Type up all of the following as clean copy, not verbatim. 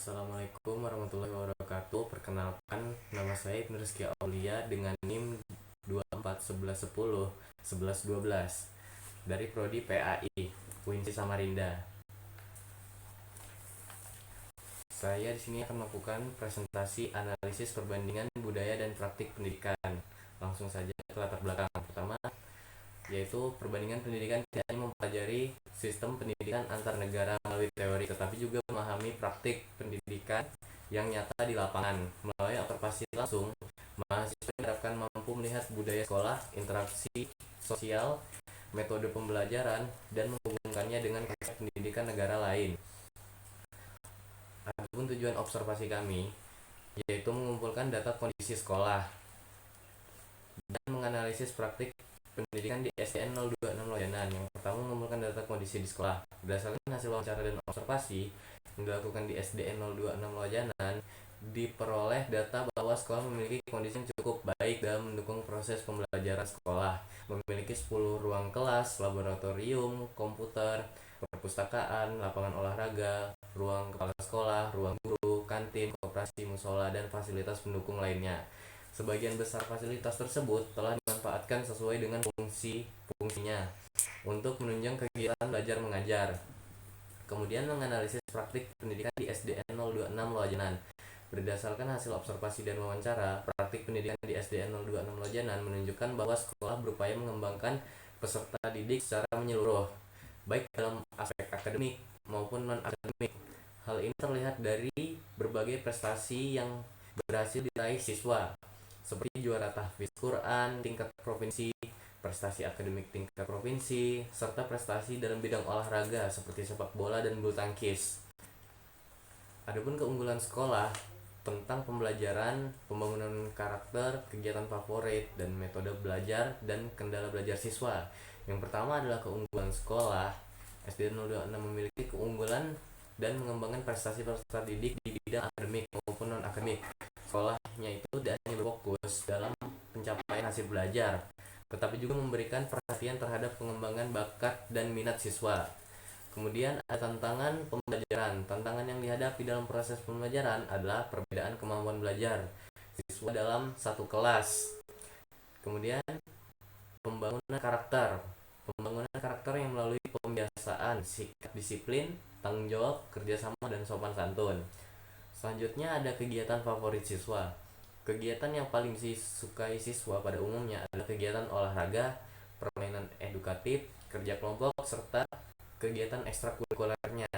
Assalamualaikum warahmatullahi wabarakatuh. Perkenalkan, nama saya Ibnu Rizky Aulia dengan NIM 24 11 10 11 12 dari Prodi PAI UINSI Samarinda. Saya di sini akan melakukan presentasi analisis perbandingan budaya dan praktik pendidikan. Langsung saja ke latar belakang pertama, yaitu perbandingan pendidikan tidak hanya mempelajari sistem pendidikan antar negara melalui teori, tetapi juga memahami praktik pendidikan yang nyata di lapangan. Melalui observasi langsung, mahasiswa diharapkan mampu melihat budaya sekolah, interaksi sosial, metode pembelajaran, dan menghubungkannya dengan konsep pendidikan negara lain. Adapun tujuan observasi kami yaitu mengumpulkan data kondisi sekolah dan menganalisis praktik pendidikan di SDN 026 Loyanan. Yang pertama, mengumpulkan data kondisi di sekolah. Berdasarkan hasil wawancara dan observasi yang dilakukan di SDN 026 Loyanan, diperoleh data bahwa sekolah memiliki kondisi yang cukup baik dalam mendukung proses pembelajaran sekolah. Memiliki 10 ruang kelas, laboratorium, komputer, perpustakaan, lapangan olahraga, ruang kepala sekolah, ruang guru, kantin, koperasi, musola, dan fasilitas pendukung lainnya. Sebagian besar fasilitas tersebut telah dimanfaatkan sesuai dengan fungsinya untuk menunjang kegiatan belajar mengajar. Kemudian menganalisis praktik pendidikan di SDN 026 Lojanan. Berdasarkan hasil observasi dan wawancara, praktik pendidikan di SDN 026 Lojanan menunjukkan bahwa sekolah berupaya mengembangkan peserta didik secara menyeluruh, baik dalam aspek akademik maupun non-akademik. Hal ini terlihat dari berbagai prestasi yang berhasil diraih siswa, seperti juara tahfiz Quran tingkat provinsi, prestasi akademik tingkat provinsi, serta prestasi dalam bidang olahraga seperti sepak bola dan bulu tangkis. Adapun keunggulan sekolah tentang pembelajaran, pembangunan karakter, kegiatan favorit, dan metode belajar dan kendala belajar siswa. Yang pertama adalah keunggulan sekolah. SDN 026 memiliki keunggulan dan mengembangkan prestasi peserta didik di bidang akademik maupun non-akademik. Sekolahnya itu tidak hanya berfokus dalam pencapaian hasil belajar, tetapi juga memberikan perhatian terhadap pengembangan bakat dan minat siswa. Kemudian ada tantangan pembelajaran. Tantangan yang dihadapi dalam proses pembelajaran adalah perbedaan kemampuan belajar siswa dalam satu kelas. Kemudian pembangunan karakter. Pembangunan karakter yang melalui pembiasaan, sikap disiplin, tanggung jawab, kerjasama, dan sopan santun. Selanjutnya ada kegiatan favorit siswa. Kegiatan yang paling disukai siswa pada umumnya adalah kegiatan olahraga, permainan edukatif, kerja kelompok, serta kegiatan ekstrakurikulernya.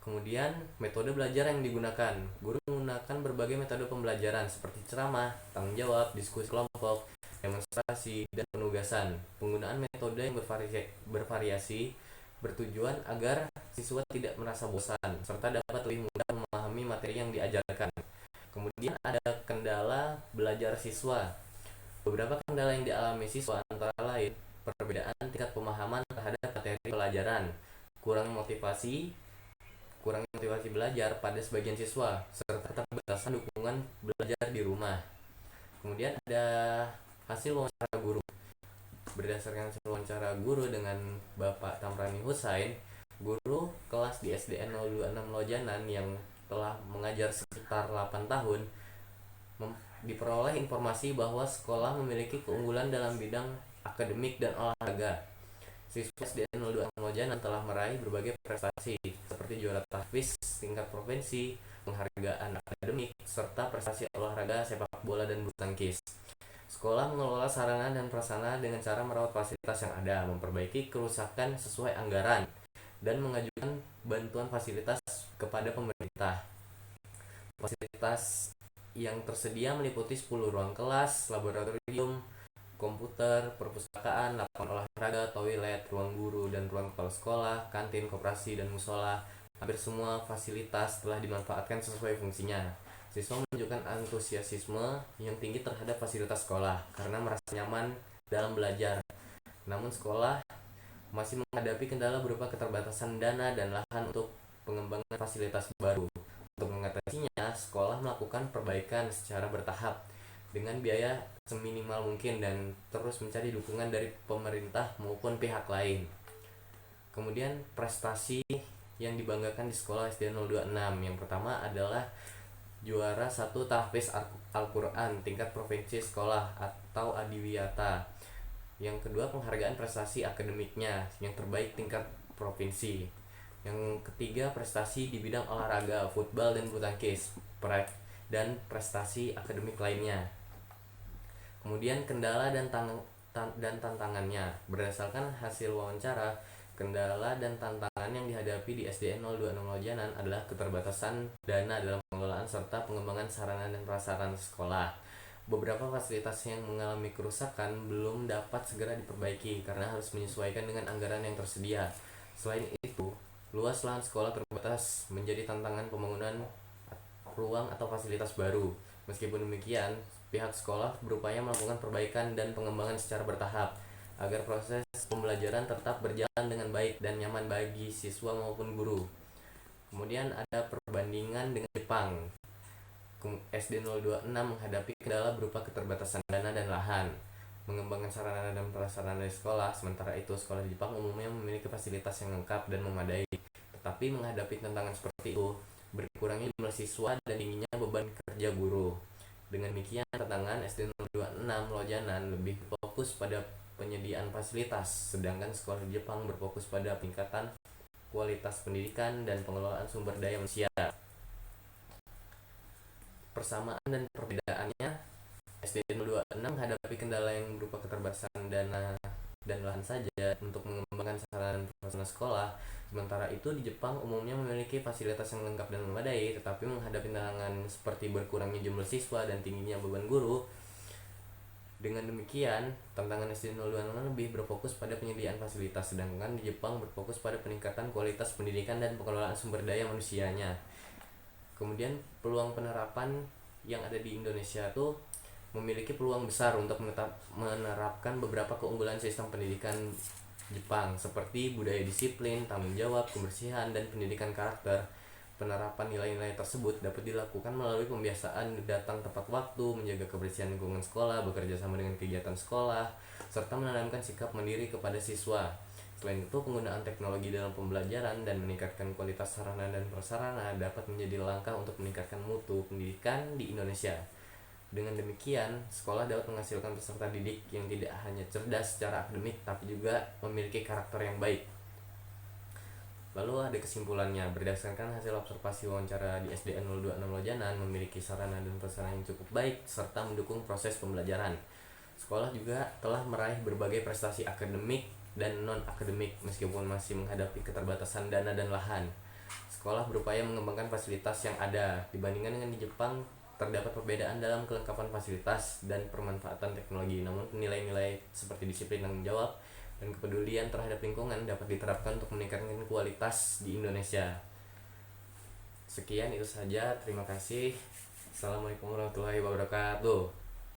Kemudian metode belajar yang digunakan. Guru menggunakan berbagai metode pembelajaran seperti ceramah, tanggung jawab, diskusi kelompok, demonstrasi, dan penugasan. Penggunaan metode yang bervariasi bertujuan agar siswa tidak merasa bosan serta dapat lebih mudah memahami materi yang diajarkan. Kemudian ada kendala belajar siswa. Beberapa kendala yang dialami siswa antara lain perbedaan tingkat pemahaman terhadap materi pelajaran, kurang motivasi belajar pada sebagian siswa, serta keterbatasan dukungan belajar di rumah. Kemudian ada hasil wawancara guru. Berdasarkan hasil wawancara guru dengan Bapak Tamrani Husain, guru kelas di SDN 026 Lojanan yang telah mengajar sekitar 8 tahun, diperoleh informasi bahwa sekolah memiliki keunggulan dalam bidang akademik dan olahraga. Siswa SDN 026 Lojanan telah meraih berbagai prestasi seperti juara tahfiz tingkat provinsi, penghargaan akademik, serta prestasi olahraga sepak bola dan bulu tangkis. Sekolah mengelola sarana dan prasarana dengan cara merawat fasilitas yang ada, memperbaiki kerusakan sesuai anggaran, dan mengajukan bantuan fasilitas kepada pemerintah. Fasilitas yang tersedia meliputi 10 ruang kelas, laboratorium, komputer, perpustakaan, lapangan olahraga, toilet, ruang guru dan ruang kepala sekolah, kantin, koperasi, dan musola. Hampir semua fasilitas telah dimanfaatkan sesuai fungsinya. Siswa menunjukkan antusiasme yang tinggi terhadap fasilitas sekolah karena merasa nyaman dalam belajar. Namun sekolah masih menghadapi kendala berupa keterbatasan dana dan lahan untuk pengembangan fasilitas baru. Untuk mengatasinya, sekolah melakukan perbaikan secara bertahap dengan biaya seminimal mungkin dan terus mencari dukungan dari pemerintah maupun pihak lain. Kemudian prestasi yang dibanggakan di sekolah SD 026. Yang pertama adalah juara 1 tahfiz Al-Quran tingkat provinsi sekolah atau adiwiyata. Yang kedua, penghargaan prestasi akademiknya yang terbaik tingkat provinsi. Yang ketiga, prestasi di bidang olahraga, football dan bulu tangkis, dan prestasi akademik lainnya. Kemudian kendala dan tantangannya. Berdasarkan hasil wawancara, kendala dan tantangan yang dihadapi di SDN 026 Lojanan adalah keterbatasan dana dalam pengelolaan serta pengembangan sarana dan prasarana sekolah. Beberapa fasilitas yang mengalami kerusakan belum dapat segera diperbaiki karena harus menyesuaikan dengan anggaran yang tersedia. Selain itu, luas lahan sekolah terbatas menjadi tantangan pembangunan ruang atau fasilitas baru. Meskipun demikian, pihak sekolah berupaya melakukan perbaikan dan pengembangan secara bertahap agar proses pembelajaran tetap berjalan dengan baik dan nyaman bagi siswa maupun guru. Kemudian ada perbandingan dengan Jepang. SD 026 menghadapi kendala berupa keterbatasan dana dan lahan, mengembangkan sarana dan prasarana di sekolah. Sementara itu, sekolah di Jepang umumnya memiliki fasilitas yang lengkap dan memadai. Tetapi menghadapi tantangan seperti itu, berkurangnya jumlah siswa dan tingginya beban kerja guru. Dengan demikian, tantangan SD 026 Lojanan lebih fokus pada penyediaan fasilitas, sedangkan sekolah di Jepang berfokus pada peningkatan kualitas pendidikan dan pengelolaan sumber daya manusia. Persamaan dan perbedaannya, SD 026 menghadapi kendala yang berupa keterbatasan dana dan lahan saja untuk mengembangkan sarana dan prasarana sekolah. Sementara itu di Jepang umumnya memiliki fasilitas yang lengkap dan memadai, tetapi menghadapi tantangan seperti berkurangnya jumlah siswa dan tingginya beban guru. Dengan demikian, tantangan SD 026 lebih berfokus pada penyediaan fasilitas, sedangkan di Jepang berfokus pada peningkatan kualitas pendidikan dan pengelolaan sumber daya manusianya. Kemudian peluang penerapan yang ada di Indonesia itu memiliki peluang besar untuk menerapkan beberapa keunggulan sistem pendidikan Jepang seperti budaya disiplin, tanggung jawab, kebersihan, dan pendidikan karakter. Penerapan nilai-nilai tersebut dapat dilakukan melalui pembiasaan datang tepat waktu, menjaga kebersihan lingkungan sekolah, bekerja sama dengan kegiatan sekolah, serta menanamkan sikap mandiri kepada siswa. Selain itu, penggunaan teknologi dalam pembelajaran dan meningkatkan kualitas sarana dan prasarana dapat menjadi langkah untuk meningkatkan mutu pendidikan di Indonesia. Dengan demikian, sekolah dapat menghasilkan peserta didik yang tidak hanya cerdas secara akademik, tapi juga memiliki karakter yang baik. Lalu ada kesimpulannya, berdasarkan hasil observasi wawancara di SDN 026 Lojanan memiliki sarana dan prasarana yang cukup baik serta mendukung proses pembelajaran. Sekolah juga telah meraih berbagai prestasi akademik dan non-akademik meskipun masih menghadapi keterbatasan dana dan lahan. Sekolah berupaya mengembangkan fasilitas yang ada. Dibandingkan dengan di Jepang, terdapat perbedaan dalam kelengkapan fasilitas dan permanfaatan teknologi. Namun nilai-nilai seperti disiplin, tanggung jawab, dan kepedulian terhadap lingkungan dapat diterapkan untuk meningkatkan kualitas di Indonesia. Sekian itu saja, terima kasih. Assalamualaikum warahmatullahi wabarakatuh.